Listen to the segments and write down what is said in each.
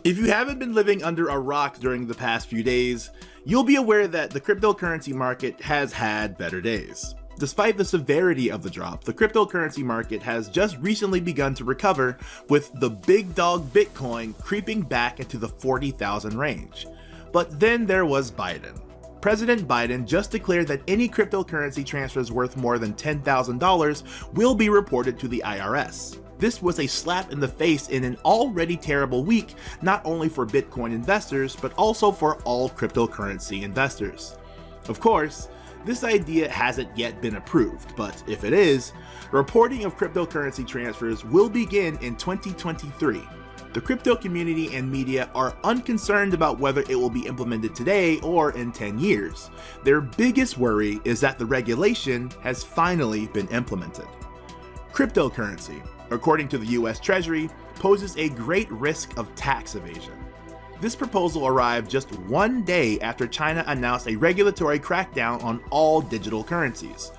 If you haven't been living under a rock during the past few days, you'll be aware that the cryptocurrency market has had better days. Despite the severity of the drop, the cryptocurrency market has just recently begun to recover, with the big dog Bitcoin creeping back into the 40,000 range. But then there was Biden. President Biden just declared that any cryptocurrency transfers worth more than $10,000 will be reported to the IRS. This was a slap in the face in an already terrible week, not only for Bitcoin investors, but also for all cryptocurrency investors. Of course, this idea hasn't yet been approved, but if it is, reporting of cryptocurrency transfers will begin in 2023. The crypto community and media are unconcerned about whether it will be implemented today or in 10 years. Their biggest worry is that the regulation has finally been implemented. Cryptocurrency, according to the US Treasury, poses a great risk of tax evasion. This proposal arrived just one day after China announced a regulatory crackdown on all digital currencies.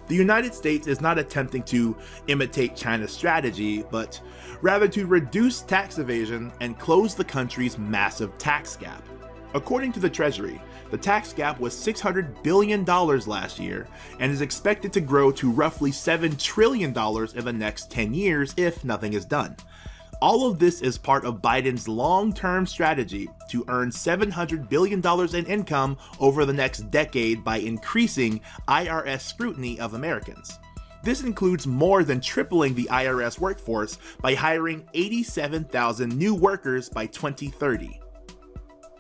The United States is not attempting to imitate China's strategy, but rather to reduce tax evasion and close the country's massive tax gap. According to the Treasury, the tax gap was $600 billion last year and is expected to grow to roughly $7 trillion in the next 10 years if nothing is done. All of this is part of Biden's long-term strategy to earn $700 billion in income over the next decade by increasing IRS scrutiny of Americans. This includes more than tripling the IRS workforce by hiring 87,000 new workers by 2030.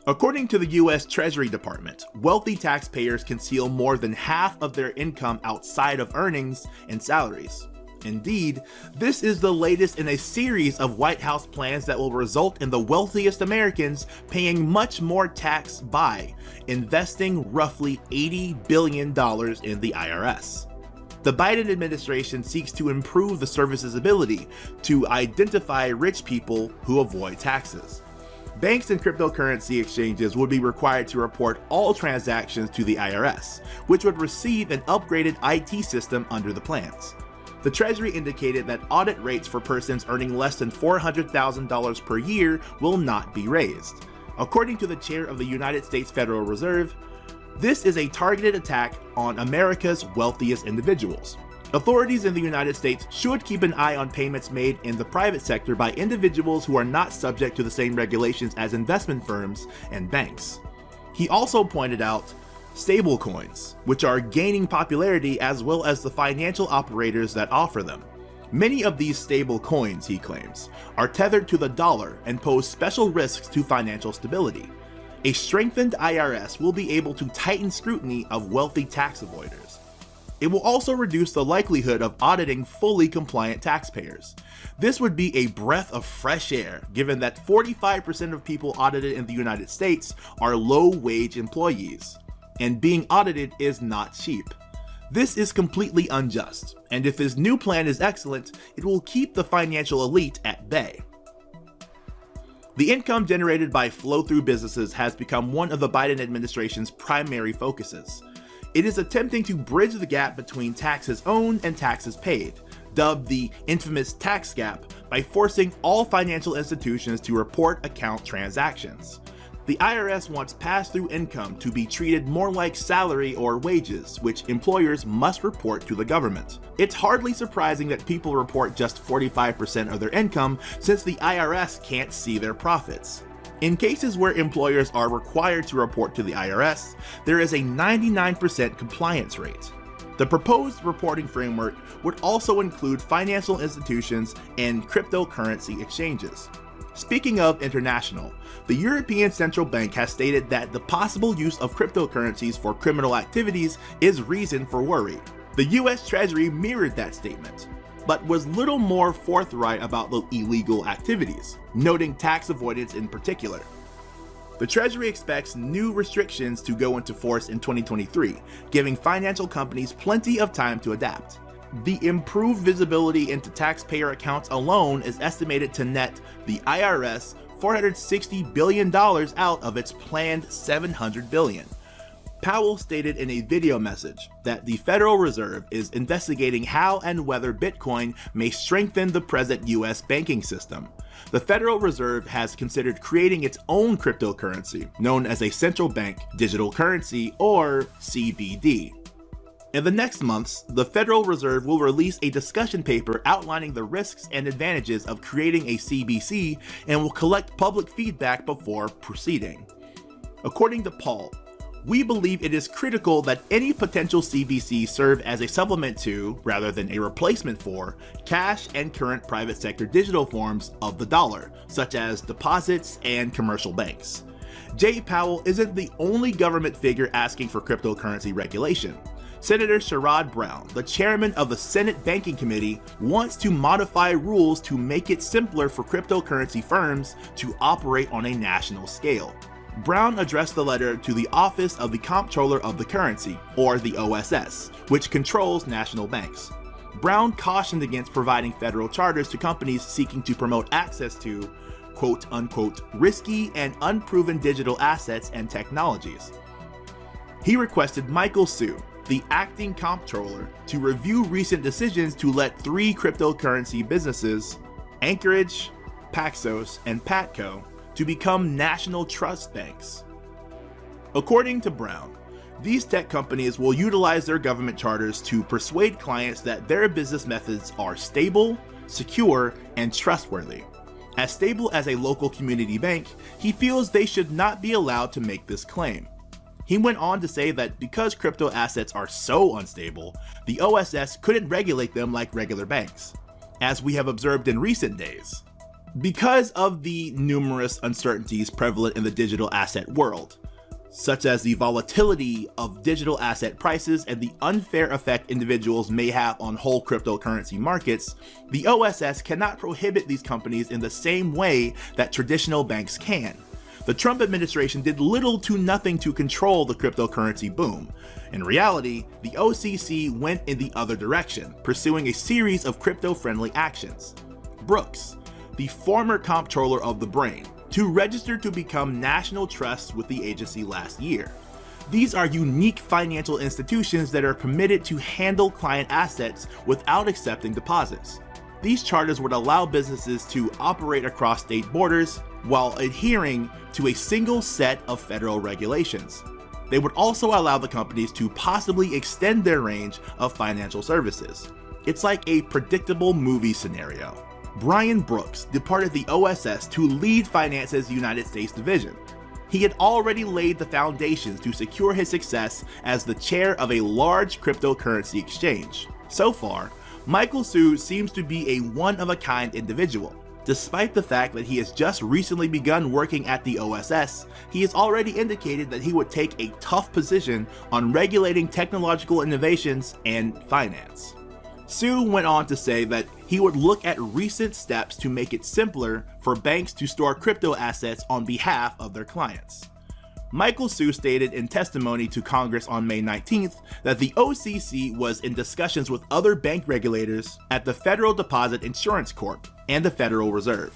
According to the US Treasury Department, wealthy taxpayers conceal more than half of their income outside of earnings and salaries. Indeed, this is the latest in a series of White House plans that will result in the wealthiest Americans paying much more tax by investing roughly $80 billion in the IRS. The Biden administration seeks to improve the service's ability to identify rich people who avoid taxes. Banks and cryptocurrency exchanges would be required to report all transactions to the IRS, which would receive an upgraded IT system under the plans. The Treasury indicated that audit rates for persons earning less than $400,000 per year will not be raised. According to the chair of the United States Federal Reserve, this is a targeted attack on America's wealthiest individuals. Authorities in the United States should keep an eye on payments made in the private sector by individuals who are not subject to the same regulations as investment firms and banks. He also pointed out stablecoins, which are gaining popularity, as well as the financial operators that offer them. Many of these stable coins, he claims, are tethered to the dollar and pose special risks to financial stability. A strengthened IRS will be able to tighten scrutiny of wealthy tax avoiders. It will also reduce the likelihood of auditing fully compliant taxpayers. This would be a breath of fresh air, given that 45% of people audited in the United States are low-wage employees, and being audited is not cheap. This is completely unjust, and if his new plan is excellent, it will keep the financial elite at bay. The income generated by flow-through businesses has become one of the Biden administration's primary focuses. It is attempting to bridge the gap between taxes owed and taxes paid, dubbed the infamous tax gap, by forcing all financial institutions to report account transactions. The IRS wants pass-through income to be treated more like salary or wages, which employers must report to the government. It's hardly surprising that people report just 45% of their income, since the IRS can't see their profits. In cases where employers are required to report to the IRS, there is a 99% compliance rate. The proposed reporting framework would also include financial institutions and cryptocurrency exchanges. Speaking of international, the European Central Bank has stated that the possible use of cryptocurrencies for criminal activities is reason for worry. The US Treasury mirrored that statement, but was little more forthright about the illegal activities, noting tax avoidance in particular. The Treasury expects new restrictions to go into force in 2023, giving financial companies plenty of time to adapt. The improved visibility into taxpayer accounts alone is estimated to net the IRS $460 billion out of its planned $700 billion. Powell stated in a video message that the Federal Reserve is investigating how and whether Bitcoin may strengthen the present US banking system. the Federal Reserve has considered creating its own cryptocurrency, known as a central bank digital currency, or CBD. In the next months, the Federal Reserve will release a discussion paper outlining the risks and advantages of creating a CBC and will collect public feedback before proceeding. According to Paul, we believe it is critical that any potential CBC serve as a supplement to, rather than a replacement for, cash and current private sector digital forms of the dollar, such as deposits and commercial banks. Jay Powell isn't the only government figure asking for cryptocurrency regulation. Senator Sherrod Brown, the chairman of the Senate Banking Committee, wants to modify rules to make it simpler for cryptocurrency firms to operate on a national scale. Brown addressed the letter to the Office of the Comptroller of the Currency, or the OSS, which controls national banks. Brown cautioned against providing federal charters to companies seeking to promote access to quote-unquote risky and unproven digital assets and technologies. He requested Michael Hsu, the acting comptroller, to review recent decisions to let 3 cryptocurrency businesses, Anchorage, Paxos, and Patco, to become national trust banks. According to Brown, these tech companies will utilize their government charters to persuade clients that their business methods are stable, secure, and trustworthy. As stable as a local community bank, he feels they should not be allowed to make this claim. He went on to say that because crypto assets are so unstable, the OSS couldn't regulate them like regular banks, as we have observed in recent days. Because of the numerous uncertainties prevalent in the digital asset world, such as the volatility of digital asset prices and the unfair effect individuals may have on whole cryptocurrency markets, the OSS cannot prohibit these companies in the same way that traditional banks can. The Trump administration did little to nothing to control the cryptocurrency boom. In reality, the OCC went in the other direction, pursuing a series of crypto-friendly actions. Brooks, the former comptroller of the Brain, to register to become national trusts with the agency last year. These are unique financial institutions that are permitted to handle client assets without accepting deposits. These charters would allow businesses to operate across state borders while adhering to a single set of federal regulations. They would also allow the companies to possibly extend their range of financial services. It's like a predictable movie scenario. Brian Brooks departed the OSS to lead Finance's United States division. He had already laid the foundations to secure his success as the chair of a large cryptocurrency exchange. So far, Michael Hsu seems to be a one-of-a-kind individual. Despite the fact that he has just recently begun working at the OSS, he has already indicated that he would take a tough position on regulating technological innovations and finance. Hsu went on to say that he would look at recent steps to make it simpler for banks to store crypto assets on behalf of their clients. Michael Hsu stated in testimony to Congress on May 19th that the OCC was in discussions with other bank regulators at the Federal Deposit Insurance Corp and the Federal Reserve.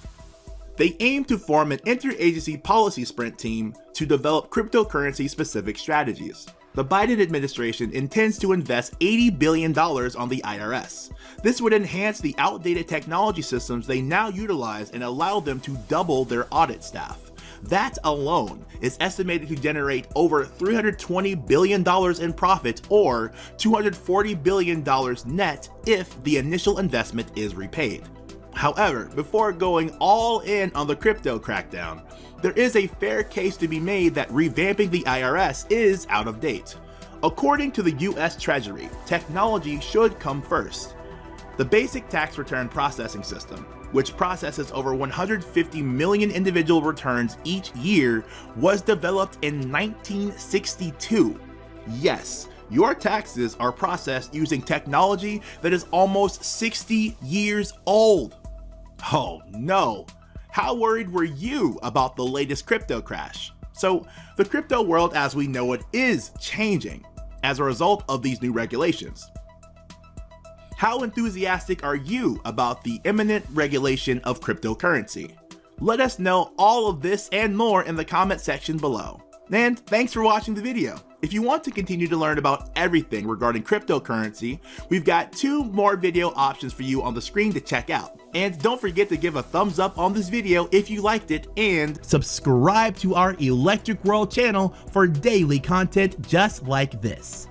They aim to form an interagency policy sprint team to develop cryptocurrency-specific strategies. The Biden administration intends to invest $80 billion on the IRS. This would enhance the outdated technology systems they now utilize and allow them to double their audit staff. That alone is estimated to generate over $320 billion in profit, or $240 billion net if the initial investment is repaid. However, before going all in on the crypto crackdown, there is a fair case to be made that revamping the IRS is out of date. According to the US Treasury, technology should come first. The basic tax return processing system, which processes over 150 million individual returns each year, was developed in 1962. Yes, your taxes are processed using technology that is almost 60 years old. Oh no! How worried were you about the latest crypto crash? So, the crypto world as we know it is changing as a result of these new regulations. How enthusiastic are you about the imminent regulation of cryptocurrency? Let us know all of this and more in the comment section below. And thanks for watching the video. If you want to continue to learn about everything regarding cryptocurrency, we've got 2 more video options for you on the screen to check out. And don't forget to give a thumbs up on this video if you liked it, and subscribe to our Electric World channel for daily content just like this.